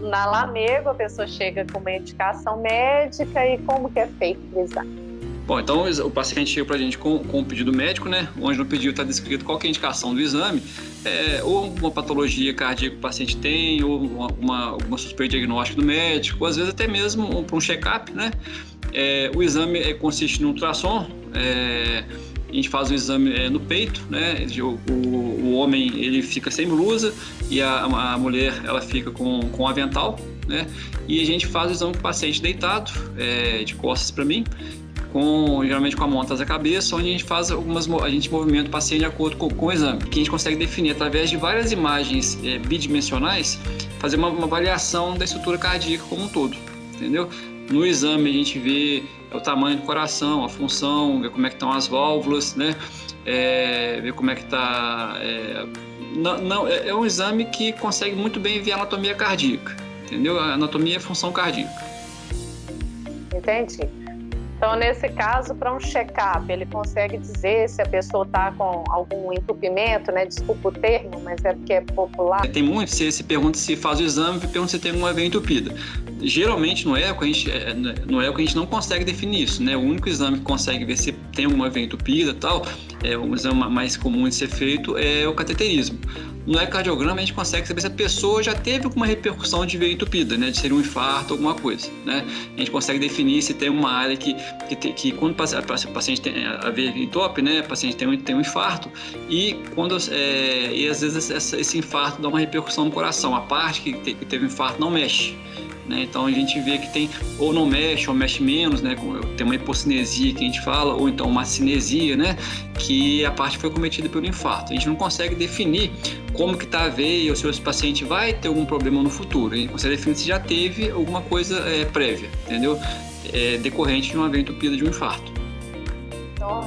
na Lamego, a pessoa chega com uma indicação médica e como que é feito o exame? Bom, então o paciente chega para a gente com um pedido médico, né? Onde no pedido está descrito qual que é a indicação do exame, ou uma patologia cardíaca que o paciente tem, ou uma suspeita diagnóstica do médico, ou às vezes até mesmo para um check-up, né? O exame consiste no ultrassom, a gente faz o exame no peito, né? O homem ele fica sem blusa e a mulher ela fica com avental, né? E a gente faz o exame com o paciente deitado, de costas para mim, geralmente com a mão atrás da cabeça, onde a gente movimenta o paciente de acordo com o exame, que a gente consegue definir através de várias imagens bidimensionais, fazer uma avaliação da estrutura cardíaca como um todo, entendeu? No exame a gente vê o tamanho do coração, a função, ver como é que estão as válvulas, né? Ver como é que está... é um exame que consegue muito bem ver a anatomia cardíaca, entendeu? A anatomia é função cardíaca. Entendi. Então, nesse caso, para um check-up, ele consegue dizer se a pessoa está com algum entupimento, né? Desculpa o termo, mas é porque é popular. Tem muito, você pergunta se faz o exame e pergunta se tem alguma veia entupida. Geralmente, no eco, a gente não consegue definir isso, né? O único exame que consegue ver se tem alguma veia entupida e tal, o exame mais comum de ser feito é o cateterismo. No ecocardiograma, a gente consegue saber se a pessoa já teve alguma repercussão de veia entupida, né? De ser um infarto, alguma coisa, né? A gente consegue definir se tem uma área que quando o paciente tem a veia entope, né? O paciente tem um infarto e às vezes esse infarto dá uma repercussão no coração. A parte que teve o infarto não mexe, né? Então a gente vê que tem ou não mexe ou mexe menos, né? Tem uma hipocinesia que a gente fala, ou então uma cinesia, né? Que a parte foi cometida pelo infarto. A gente não consegue definir como que está a veia ou se o paciente vai ter algum problema no futuro. A gente consegue definir se já teve alguma coisa prévia, entendeu? Decorrente de uma veia entupida de um infarto. Então,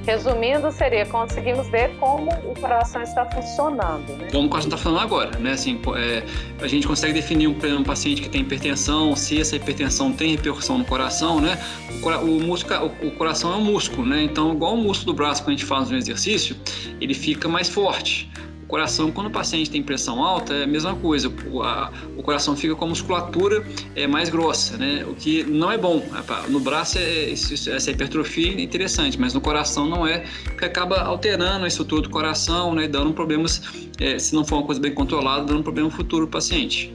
resumindo, conseguimos ver como o coração está funcionando, né? Como o coração está funcionando agora, né? Assim, a gente consegue definir um paciente que tem hipertensão, se essa hipertensão tem repercussão no coração, né? O coração é um músculo, né? Então, igual o músculo do braço, quando a gente faz um exercício, ele fica mais forte. O coração, quando o paciente tem pressão alta, é a mesma coisa. O coração fica com a musculatura mais grossa, né? O que não é bom. No braço, essa hipertrofia é interessante, mas no coração não é, porque acaba alterando a estrutura do coração, né? Dando problemas, se não for uma coisa bem controlada, dando problema futuro para o paciente.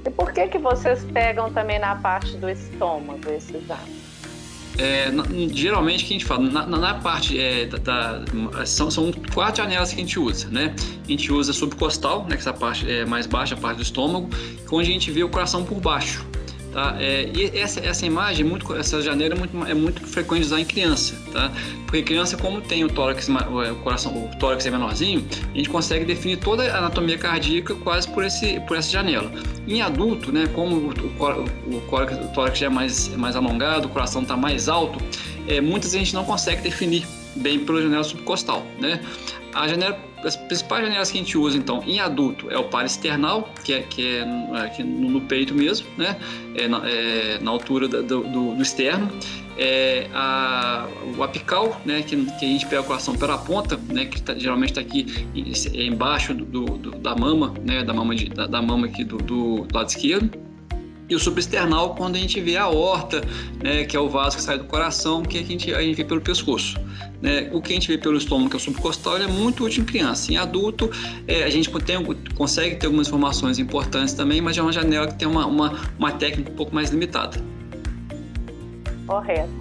E por que vocês pegam também na parte do estômago esse exame? Geralmente o que a gente fala, na parte são 4 janelas que a gente usa, né? A gente usa subcostal, né? Que essa parte é mais baixa, a parte do estômago, onde a gente vê o coração por baixo, tá? E essa imagem, essa janela é muito frequente usar em criança, tá? Porque criança, como tem o tórax, o tórax é menorzinho, a gente consegue definir toda a anatomia cardíaca quase por essa janela. Em adulto, né, como o tórax já é mais alongado, o coração está mais alto, muitas vezes a gente não consegue definir bem pela janela subcostal, né? As principais janelas que a gente usa, então, em adulto, é o parasternal, que é aqui no peito mesmo, né? Na altura do externo. O apical, né? Que a gente pega o coração pela ponta, né? Que geralmente está aqui embaixo da mama, né? Da mama aqui do lado esquerdo. E o subesternal, quando a gente vê a aorta, né, que é o vaso que sai do coração, que a gente vê pelo pescoço, né? O que a gente vê pelo estômago, que é o subcostal, é muito útil em criança. Em adulto, a gente consegue ter algumas informações importantes também, mas é uma janela que tem uma técnica um pouco mais limitada. Correto.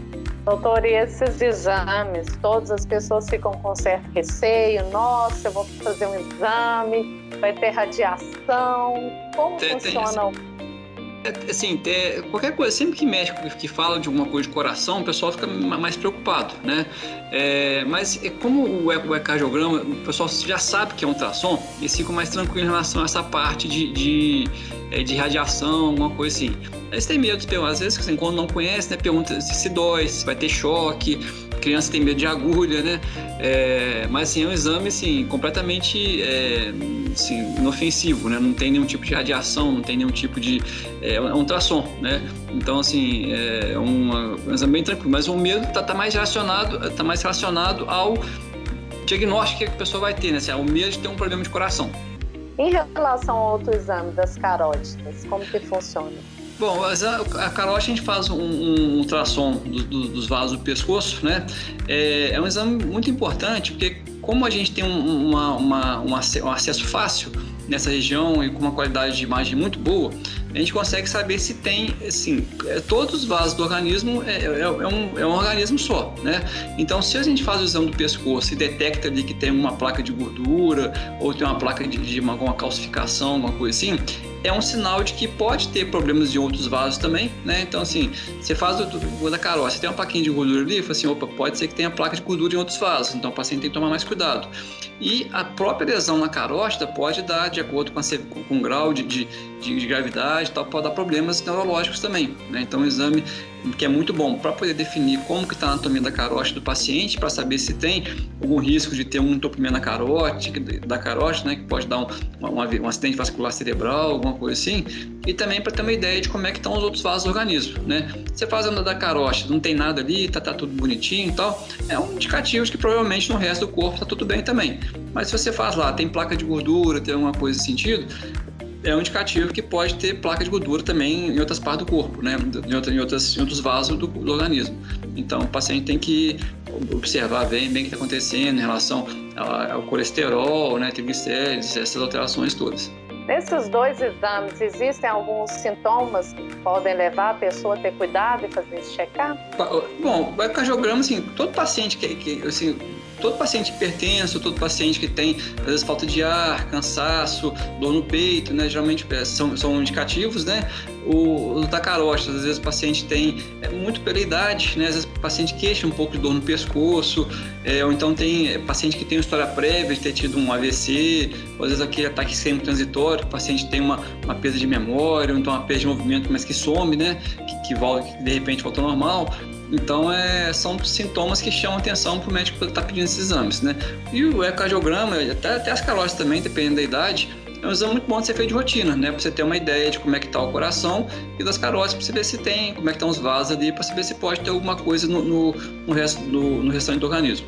Doutor, e esses exames, todas as pessoas ficam com certo receio, nossa, eu vou fazer um exame, vai ter radiação, como funciona Assim, qualquer coisa, sempre que médico que fala de alguma coisa de coração, o pessoal fica mais preocupado, né? Mas como o ecocardiograma, o pessoal já sabe que é um ultrassom, eles ficam mais tranquilos em relação a essa parte de radiação, alguma coisa assim. Eles têm medo de perguntar, às vezes, assim, quando não conhece, né, pergunta se dói, se vai ter choque, criança tem medo de agulha, né? Mas assim, é um exame assim, completamente assim, inofensivo, né? Não tem nenhum tipo de radiação, não tem nenhum tipo de... É um ultrassom, né? Então, assim, é um exame bem tranquilo. Mas o medo está mais relacionado ao diagnóstico que a pessoa vai ter, né? Assim, o medo de ter um problema de coração. Em relação ao outro exame das carótidas, como que funciona? Bom, a carótida a gente faz um ultrassom dos vasos do pescoço, né? É um exame muito importante, porque como a gente tem um acesso fácil nessa região e com uma qualidade de imagem muito boa, a gente consegue saber se tem, assim, todos os vasos do organismo é um organismo só, né? Então, se a gente faz o exame do pescoço e detecta ali que tem uma placa de gordura ou tem uma placa de alguma calcificação, alguma coisa assim, é um sinal de que pode ter problemas de outros vasos também, né? Então, assim, você faz o da carótida, você tem uma plaquinha de gordura ali, fala assim, opa, pode ser que tenha placa de gordura em outros vasos, então o paciente tem que tomar mais cuidado. E a própria lesão na carótida pode dar, de acordo com o grau de gravidade, tal, pode dar problemas neurológicos também, né? Então, um exame que é muito bom para poder definir como que está a anatomia da carótida do paciente, para saber se tem algum risco de ter um entupimento da carótida, né, que pode dar um acidente vascular cerebral, alguma coisa assim, e também para ter uma ideia de como é que estão os outros vasos do organismo, né? Você faz a da carótida, não tem nada ali, tá tudo bonitinho e tal, é um indicativo de que provavelmente no resto do corpo tá tudo bem também. Mas se você faz lá, tem placa de gordura, tem alguma coisa nesse sentido, é um indicativo que pode ter placa de gordura também em outras partes do corpo, né? Em outros vasos do organismo. Então, o paciente tem que observar bem o que está acontecendo em relação ao colesterol, né? Triglicéridos, essas alterações todas. Nesses dois exames, existem alguns sintomas que podem levar a pessoa a ter cuidado e fazer esse check-up? Bom, o ecocardiograma, assim, todo paciente todo paciente hipertenso, todo paciente que tem, às vezes, falta de ar, cansaço, dor no peito, né? Geralmente são indicativos, né? O da carótida, às vezes o paciente tem muito pela idade, né? Às vezes o paciente queixa um pouco de dor no pescoço, ou então tem paciente que tem uma história prévia de ter tido um AVC, ou às vezes aquele ataque isquêmico transitório, o paciente tem uma perda de memória, ou então uma perda de movimento, mas que some, né? Que de repente volta ao normal. Então, são sintomas que chamam atenção para o médico estar pedindo esses exames, né? E o ecocardiograma, até as carótidas também, dependendo da idade, é um exame muito bom de ser feito de rotina, né? Para você ter uma ideia de como é que está o coração e das carótidas, para você ver se tem, como é que estão os vasos ali, para saber se pode ter alguma coisa no restante do organismo.